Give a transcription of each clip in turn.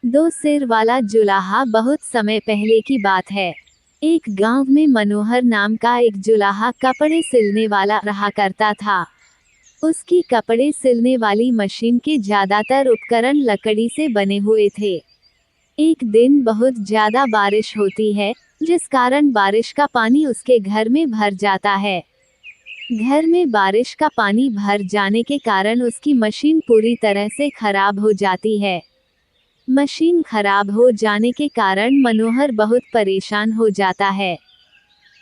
दो सिर वाला जुलाहा। बहुत समय पहले की बात है। एक गांव में मनोहर नाम का एक जुलाहा कपड़े सिलने वाला रहा करता था। उसकी कपड़े सिलने वाली मशीन के ज्यादातर उपकरण लकड़ी से बने हुए थे। एक दिन बहुत ज्यादा बारिश होती है, जिस कारण बारिश का पानी उसके घर में भर जाता है। घर में बारिश का पानी भर जाने के कारण उसकी मशीन पूरी तरह से खराब हो जाती है। मशीन खराब हो जाने के कारण मनोहर बहुत परेशान हो जाता है।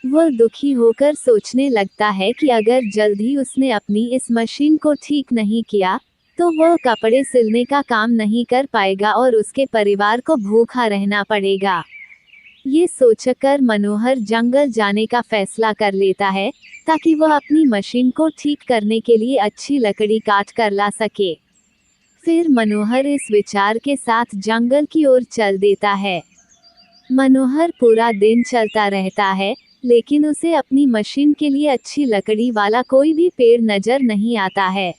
वह दुखी होकर सोचने लगता है कि अगर जल्द ही उसने अपनी इस मशीन को ठीक नहीं किया, तो वह कपड़े सिलने का काम नहीं कर पाएगा और उसके परिवार को भूखा रहना पड़ेगा। ये सोचकर मनोहर जंगल जाने का फैसला कर लेता है, ताकि वह अपनी मशीन को ठीक करने के लिए अच्छी लकड़ी काट कर ला सके। फिर मनोहर इस विचार के साथ जंगल की ओर चल देता है। मनोहर पूरा दिन चलता रहता है, लेकिन उसे अपनी मशीन के लिए अच्छी लकड़ी वाला कोई भी पेड़ नजर नहीं आता है।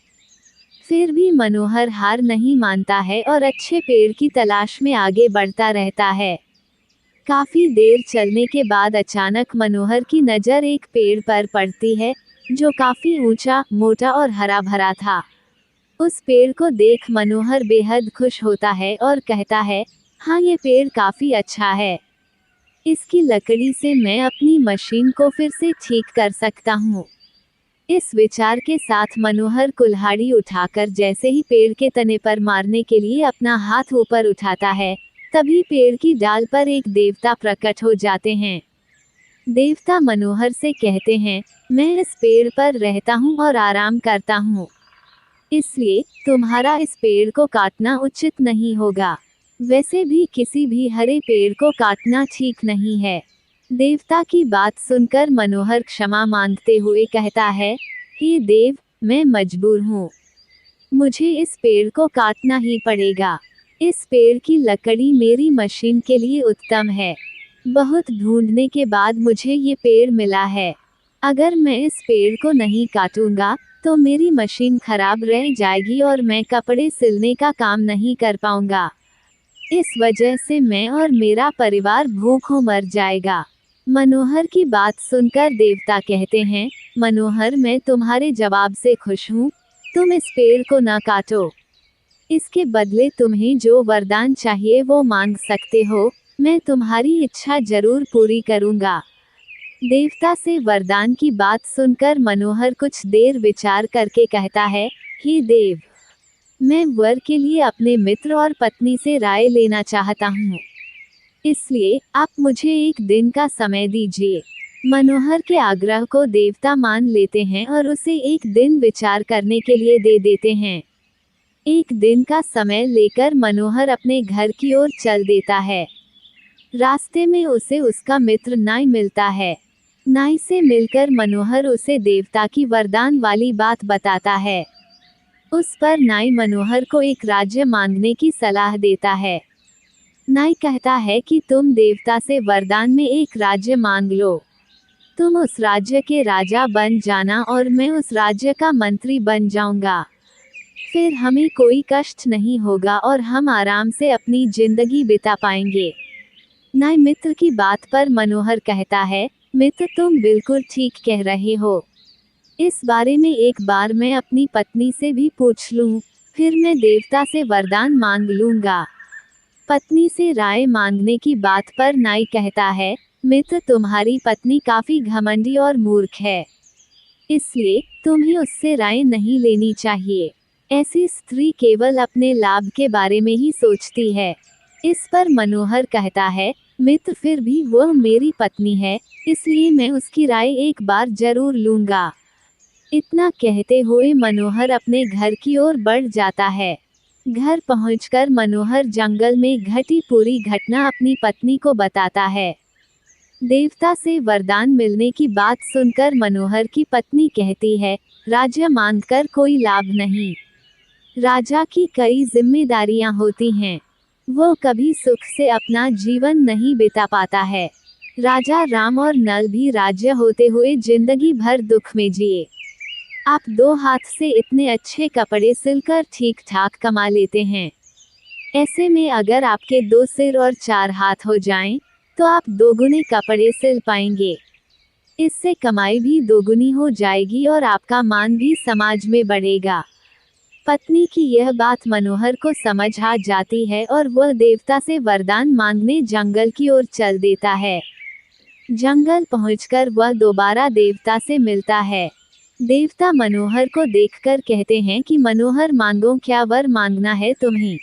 फिर भी मनोहर हार नहीं मानता है और अच्छे पेड़ की तलाश में आगे बढ़ता रहता है। काफी देर चलने के बाद अचानक मनोहर की नजर एक पेड़ पर पड़ती है, जो काफी ऊंचा, मोटा और हरा भरा था। उस पेड़ को देख मनोहर बेहद खुश होता है और कहता है, हाँ, ये पेड़ काफी अच्छा है। इसकी लकड़ी से मैं अपनी मशीन को फिर से ठीक कर सकता हूँ। इस विचार के साथ मनोहर कुल्हाड़ी उठाकर जैसे ही पेड़ के तने पर मारने के लिए अपना हाथ ऊपर उठाता है, तभी पेड़ की डाल पर एक देवता प्रकट हो जाते हैं। देवता मनोहर से कहते हैं, मैं इस पेड़ पर रहता हूँ और आराम करता हूँ, इसलिए तुम्हारा इस पेड़ को काटना उचित नहीं होगा। वैसे भी किसी भी हरे पेड़ को काटना ठीक नहीं है। देवता की बात सुनकर मनोहर क्षमा मांगते हुए कहता है, हे देव, मैं मजबूर हूँ। मुझे इस पेड़ को काटना ही पड़ेगा। इस पेड़ की लकड़ी मेरी मशीन के लिए उत्तम है। बहुत ढूंढने के बाद मुझे ये पेड़ मिला है। अगर मैं इस पेड़ को नहीं काटूंगा, तो मेरी मशीन खराब रह जाएगी और मैं कपड़े सिलने का काम नहीं कर पाऊंगा। इस वजह से मैं और मेरा परिवार भूखों मर जाएगा। मनोहर की बात सुनकर देवता कहते हैं, मनोहर, मैं तुम्हारे जवाब से खुश हूँ। तुम इस पेड़ को न काटो। इसके बदले तुम्हें जो वरदान चाहिए वो मांग सकते हो। मैं तुम्हारी इच्छा जरूर पूरी करूंगा। देवता से वरदान की बात सुनकर मनोहर कुछ देर विचार करके कहता है, हे देव, मैं वर के लिए अपने मित्र और पत्नी से राय लेना चाहता हूँ, इसलिए आप मुझे एक दिन का समय दीजिए। मनोहर के आग्रह को देवता मान लेते हैं और उसे एक दिन विचार करने के लिए दे देते हैं। एक दिन का समय लेकर मनोहर अपने घर की ओर चल देता है। रास्ते में उसे उसका मित्र नाई मिलता है। नाई से मिलकर मनोहर उसे देवता की वरदान वाली बात बताता है। उस पर नाई मनोहर को एक राज्य मांगने की सलाह देता है। नाई कहता है कि तुम देवता से वरदान में एक राज्य मांग लो। तुम उस राज्य के राजा बन जाना और मैं उस राज्य का मंत्री बन जाऊंगा। फिर हमें कोई कष्ट नहीं होगा और हम आराम से अपनी जिंदगी बिता पाएंगे। नाई मित्र की बात पर मनोहर कहता है, मित्र, तुम बिल्कुल ठीक कह रहे हो। इस बारे में एक बार मैं अपनी पत्नी से भी पूछ लूं, फिर मैं देवता से वरदान मांग लूंगा। पत्नी से राय मांगने की बात पर नाई कहता है, मित्र, तुम्हारी पत्नी काफी घमंडी और मूर्ख है, इसलिए तुम्हें उससे राय नहीं लेनी चाहिए। ऐसी स्त्री केवल अपने लाभ के बारे में ही सोचती है। इस पर मनोहर कहता है, मित्र, फिर भी वह मेरी पत्नी है, इसलिए मैं उसकी राय एक बार जरूर लूंगा। इतना कहते हुए मनोहर अपने घर की ओर बढ़ जाता है। घर पहुंचकर मनोहर जंगल में घटी पूरी घटना अपनी पत्नी को बताता है। देवता से वरदान मिलने की बात सुनकर मनोहर की पत्नी कहती है, राज्य मांगकर कोई लाभ नहीं। राजा की कई जिम्मेदारियां होती हैं। वो कभी सुख से अपना जीवन नहीं बिता पाता है। राजा राम और नल भी राज्य होते हुए जिंदगी भर दुख में जिए। आप दो हाथ से इतने अच्छे कपड़े सिलकर ठीक ठाक कमा लेते हैं। ऐसे में अगर आपके 2 सिर और 4 हाथ हो जाएं, तो आप दोगुने कपड़े सिल पाएंगे। इससे कमाई भी दोगुनी हो जाएगी और आपका मान भी समाज में बढ़ेगा। पत्नी की यह बात मनोहर को समझ आ जाती है और वह देवता से वरदान मांगने जंगल की ओर चल देता है। जंगल पहुंचकर वह दोबारा देवता से मिलता है। देवता मनोहर को देखकर कहते हैं कि मनोहर मांगो, क्या वर मांगना है तुम्हें।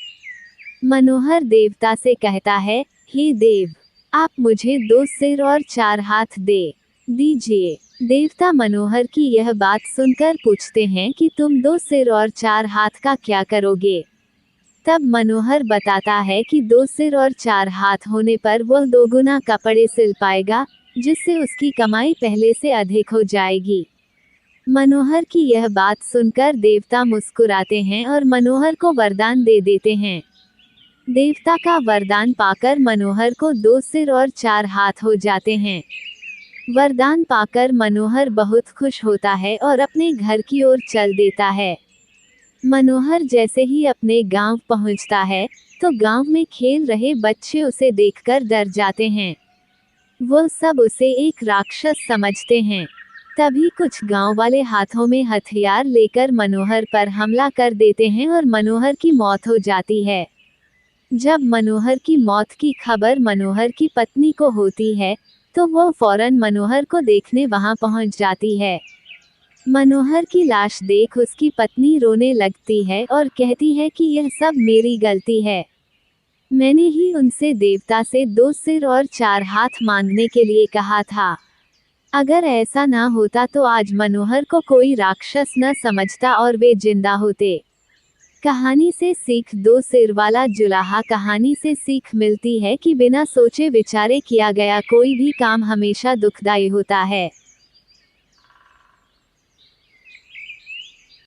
मनोहर देवता से कहता है, हे देव, आप मुझे 2 सिर और 4 हाथ दे दीजिए। देवता मनोहर की यह बात सुनकर पूछते हैं कि तुम 2 सिर और 4 हाथ का क्या करोगे। तब मनोहर बताता है कि 2 सिर और 4 हाथ होने पर वह दोगुना कपड़े सिल पाएगा, जिससे उसकी कमाई पहले से अधिक हो जाएगी। मनोहर की यह बात सुनकर देवता मुस्कुराते हैं और मनोहर को वरदान दे देते हैं। देवता का वरदान पाकर मनोहर को 2 सिर और 4 हाथ हो जाते हैं। वरदान पाकर मनोहर बहुत खुश होता है और अपने घर की ओर चल देता है। मनोहर जैसे ही अपने गांव पहुंचता है, तो गांव में खेल रहे बच्चे उसे देखकर डर जाते हैं। वो सब उसे एक राक्षस समझते हैं। तभी कुछ गांव वाले हाथों में हथियार लेकर मनोहर पर हमला कर देते हैं और मनोहर की मौत हो जाती है। जब मनोहर की मौत की खबर मनोहर की पत्नी को होती है, तो वो फौरन मनोहर को देखने वहां पहुंच जाती है। मनोहर की लाश देख उसकी पत्नी रोने लगती है और कहती है कि यह सब मेरी गलती है। मैंने ही उनसे देवता से 2 सिर और 4 हाथ मांगने के लिए कहा था। अगर ऐसा ना होता तो आज मनोहर को कोई राक्षस न समझता और वे जिंदा होते। कहानी से सीख, 2 सिर वाला जुलाहा। कहानी से सीख मिलती है कि बिना सोचे विचारे किया गया कोई भी काम हमेशा दुखदायी होता है।